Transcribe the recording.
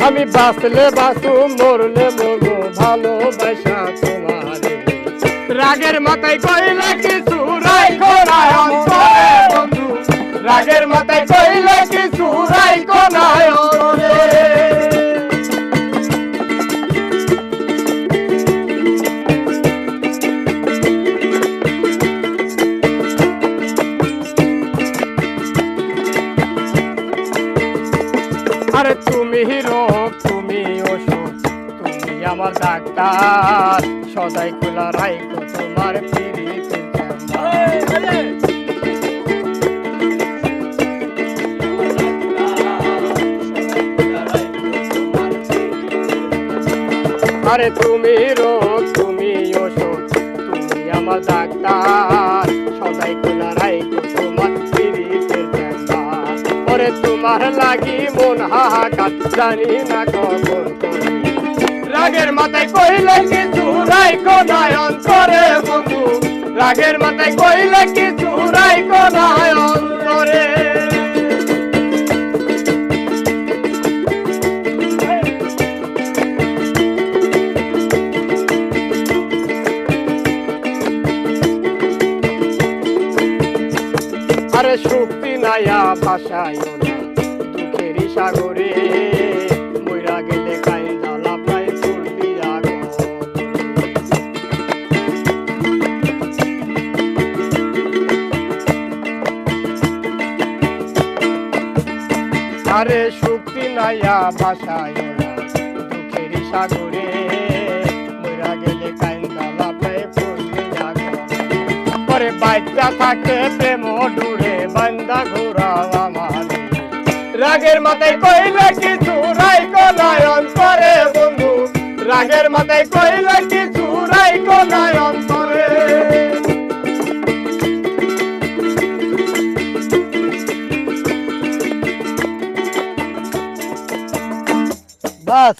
আমি বাঁচলে বাঁচু মরলে মরবো ভালোবাসা তোমারে রাগের মাথায় কইলে কিছু রাইখো না অন্তরে বন্ধু রাগের মাথায় কইলে কিছু রাইখো না অন্তরে আরে তুমি রোগ তুমি ওষুধ তুমি আমার ডাক্তার সদাই খোলা রাইখো তোমার পিরিতে আরে তুমি রোগ তুমি ওষুধ তুমি আমার ডাক্তার সদাই খোলা রাইখো তোমার পিরিতে ওরে তোমার লাগি মন হাহাকার জানি না কখন করি রাগের মাথায় কইলে কিছু রাইখো না অন্তরে বন্ধু রাগের মাথায় কইলে কিছু রাইখো না অন্তরে আরে শক্তি নাইয়া ভাষায় না দুঃখেরই সাগরে মইরা গেলে কাইন্দা লাফায় ফুল দিয়া আরে শক্তি নাইয়া ভাষায় না দুঃখেরই সাগরে মইরা গেলে কাইন্দা লাফায় ফুল দিয়া পরে বাচ্চা থাকে প্রেম ডুরে বান্দা ঘোরা আমার রাগের মাথায় কইলে কিছু রাইখো না অন্তরে বন্ধু রাগের মাথায় কইলে কিছু রাইখো না অন্তরে বাস